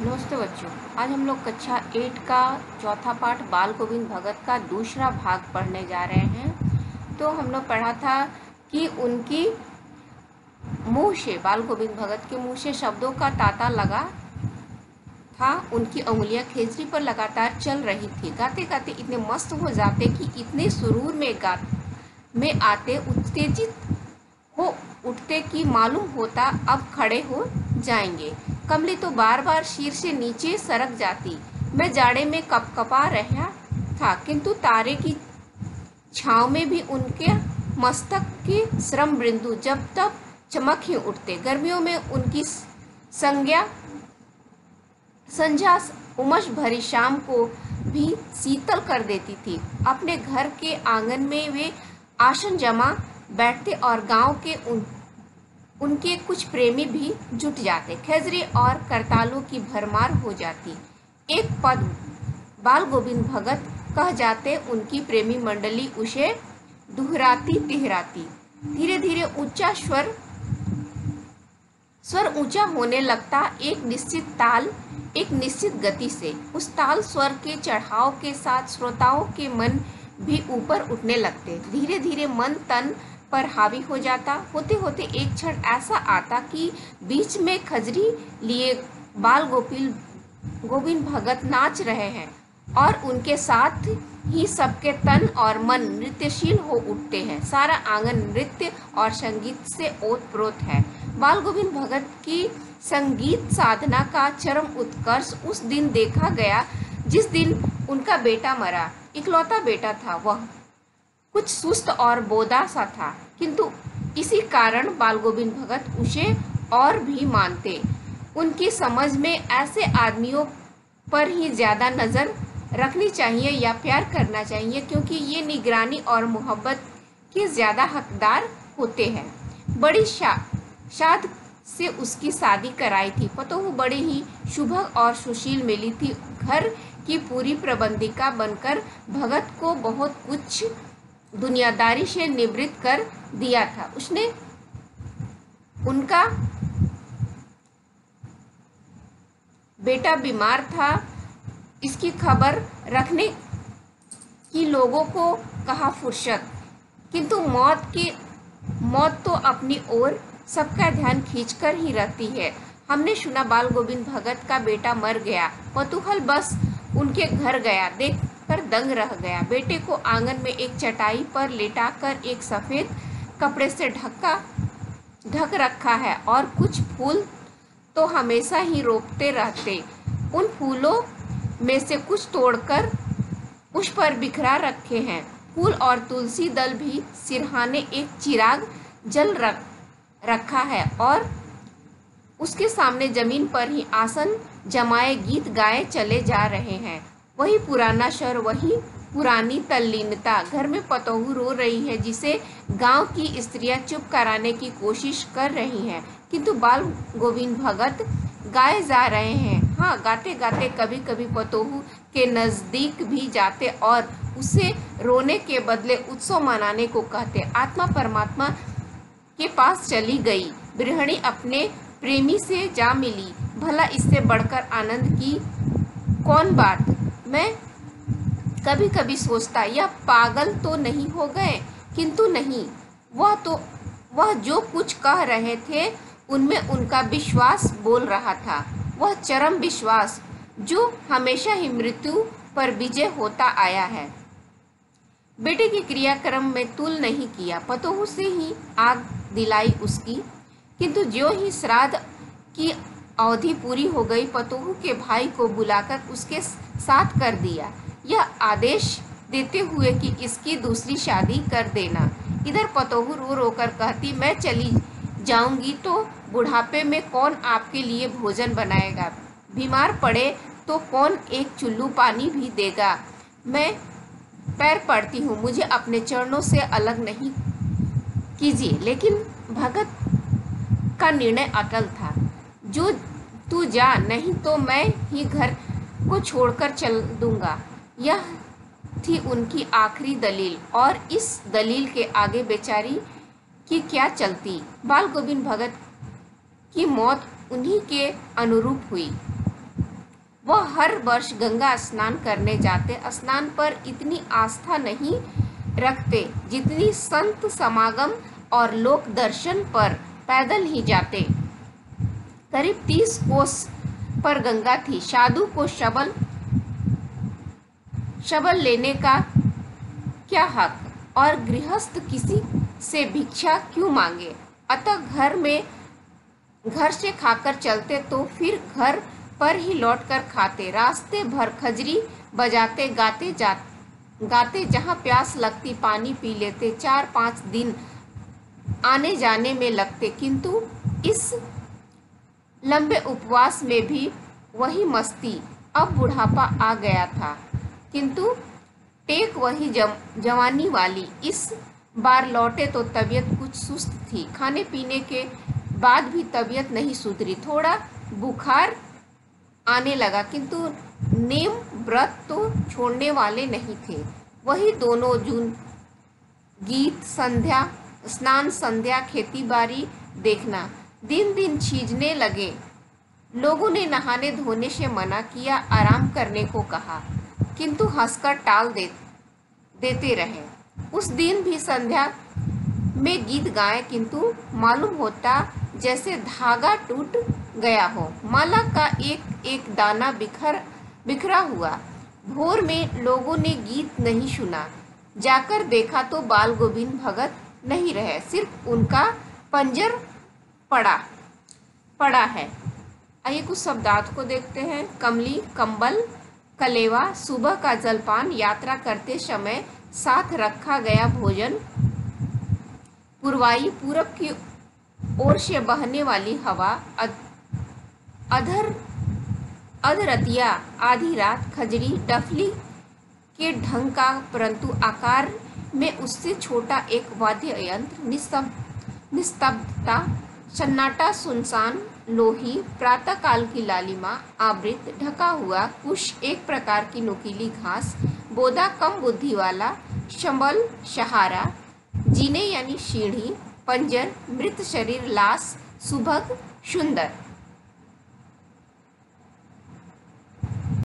नमस्ते बच्चों। आज हम लोग कक्षा 8 का चौथा पाठ बाल गोविंद भगत का दूसरा भाग पढ़ने जा रहे हैं। तो हम लोग पढ़ा था कि उनकी मुंह से, बाल गोविंद भगत के मुंह से शब्दों का तांता लगा था। उनकी उंगलियां खेजड़ी पर लगातार चल रही थी। गाते गाते इतने मस्त हो जाते कि इतने सुरूर में आते, उत्तेजित हो उठते कि मालूम होता अब खड़े हो जाएंगे। कमली तो बार बार सिर से नीचे सरक जाती। मैं जाड़े में कपकपा रहा था, किंतु तारे की छांव में भी उनके मस्तक के श्रम बिंदु जब तब चमक ही उठते। गर्मियों में उनकी संध्या उमस भरी शाम को भी शीतल कर देती थी। अपने घर के आंगन में वे आसन जमा बैठते और गांव के उनके कुछ प्रेमी भी जुट जाते। खेजरे और करतालों की भरमार हो जाती। एक पद बाल गोविंद भगत कह जाते, उनकी प्रेमी मंडली उसे दुहराती तिहराती। धीरे धीरे स्वर ऊंचा होने लगता, एक निश्चित ताल, एक निश्चित गति से। उस ताल स्वर के चढ़ाव के साथ श्रोताओं के मन भी ऊपर उठने लगते। धीरे धीरे मन तन पर हावी हो जाता। होते होते एक क्षण ऐसा आता कि बीच में खजरी लिए बाल गोविंद भगत नाच रहे हैं और उनके साथ ही सबके तन और मन नृत्यशील हो उठते हैं। सारा आंगन नृत्य और संगीत से ओतप्रोत है। बाल गोविंद भगत की संगीत साधना का चरम उत्कर्ष उस दिन देखा गया जिस दिन उनका बेटा मरा। इकलौता बेटा था वह, कुछ सुस्त और बोदा सा था, किंतु इसी कारण बाल गोविंद भगत उसे और भी मानते। उनकी समझ में ऐसे आदमियों पर ही ज्यादा नजर रखनी चाहिए या प्यार करना चाहिए, क्योंकि ये निगरानी और मोहब्बत के ज्यादा हकदार होते हैं। बड़ी शाद से उसकी शादी कराई थी। पतोहू बड़ी ही शुभग और सुशील मिली थी। घर की पूरी प्रबंधिका बनकर भगत को बहुत कुछ दुनियादारी से निवृत्त कर दिया था। उसने उनका बेटा बीमार था, इसकी खबर रखने की लोगों को कहा फुर्सत, किंतु मौत तो अपनी ओर सबका ध्यान खींचकर ही रहती है। हमने सुना बाल गोविंद भगत का बेटा मर गया। कौतूहल बस उनके घर गया, देखकर दंग रह गया। बेटे को आंगन में एक चटाई पर लेटाकर एक सफेद कपड़े से ढक रखा है और कुछ फूल तो हमेशा ही रोपते रहते। उन फूलों में से कुछ तोड़कर उस पर बिखरा रखे हैं। फूल और तुलसी दल भी सिरहाने एक चिराग जल रखा है और उसके सामने जमीन पर ही आसन जमाए गीत गाए चले जा रहे हैं। वही पुराना स्वर, वही पुरानी तल्लीनता। घर में पतोहू रो रही है, जिसे गांव की स्त्रियां चुप कराने की कोशिश कर रही हैं, किंतु बाल गोविंद भगत गाए जा रहे हैं। हाँ, गाते गाते कभी कभी पतोहू के नजदीक भी जाते और उसे रोने के बदले उत्सव मनाने को कहते। आत्मा परमात्मा के पास चली गई, गृहिणी अपने प्रेमी से जा मिली। भला इससे बढ़कर आनंद की कौन बात। मैं कभी कभी सोचता, यह पागल तो नहीं हो गए, किंतु नहीं, वह जो कुछ कह रहे थे उनमें उनका विश्वास बोल रहा था। वह चरम विश्वास जो हमेशा ही मृत्यु पर विजय होता आया है। बेटे की क्रियाक्रम में तुल नहीं किया, पतोहू से ही आग दिलाई उसकी, किंतु ज्यों ही श्राद्ध की अवधि पूरी हो गई, पतोहू के भाई को बुलाकर उसके साथ कर दिया, यह आदेश देते हुए कि इसकी दूसरी शादी कर देना। इधर पतोहू रो रो कर कहती, मैं चली जाऊंगी तो बुढ़ापे में कौन आपके लिए भोजन बनाएगा, बीमार पड़े तो कौन एक चुल्लू पानी भी देगा। मैं पैर पड़ती हूँ, मुझे अपने चरणों से अलग नहीं कीजिए। लेकिन भगत का निर्णय अटल था। जो तू जा, नहीं तो मैं ही घर को छोड़कर चल दूंगा। यह थी उनकी आखिरी दलील, और इस दलील के आगे बेचारी की क्या चलती। बाल गोविंद भगत की मौत उन्हीं के अनुरूप हुई। वह हर वर्ष गंगा स्नान करने जाते। स्नान पर इतनी आस्था नहीं रखते जितनी संत समागम और लोक दर्शन पर पैदल ही जाते। करीब 30 कोस पर गंगा थी। साधु को शबल लेने का क्या हक, और गृहस्थ किसी से भिक्षा क्यों मांगे। अतः घर से खाकर चलते तो फिर घर पर ही लौटकर खाते। रास्ते भर खजरी बजाते गाते जहाँ प्यास लगती पानी पी लेते। 4-5 दिन आने जाने में लगते, किंतु इस लंबे उपवास में भी वही मस्ती। अब बुढ़ापा आ गया था, किंतु टेक वही जवानी वाली। इस बार लौटे तो तबीयत कुछ सुस्त थी। खाने पीने के बाद भी तबीयत नहीं सुधरी। थोड़ा बुखार आने लगा, किंतु नेम व्रत तो छोड़ने वाले नहीं थे। वही दोनों जून, गीत, संध्या, स्नान, संध्या, खेती बाड़ी देखना। दिन दिन छीजने लगे। लोगों ने नहाने धोने से मना किया, आराम करने को कहा, किंतु हंसकर टाल देते रहे। उस दिन भी संध्या में गीत गाए, किंतु मालूम होता जैसे धागा टूट गया हो। माला का एक एक दाना बिखरा हुआ। भोर में लोगों ने गीत नहीं सुना। जाकर देखा तो बाल गोविंद भगत नहीं रहे, सिर्फ उनका पंजर पड़ा है। आइए कुछ शब्दार्थ को देखते हैं। कमली, कंबल, कलेवा, सुबह का जलपान, यात्रा करते समय साथ रखा गया भोजन, पुरवाई, पूरब की ओर से बहने वाली हवा, अधरतिया, आधी रात, खजरी, डफली के ढंग का परंतु आकार में उससे छोटा एक वाद्य यंत्र, निस्तब्धता, सन्नाटा, सुनसान, लोही, प्रातः काल की लालिमा, आवृत, ढका हुआ, कुश, एक प्रकार की नुकीली घास, बोदा, कम बुद्धि वाला, शंबल, सहारा, जीने यानी सीढ़ी, पंजर, मृत शरीर, लाश, सुभग, सुंदर।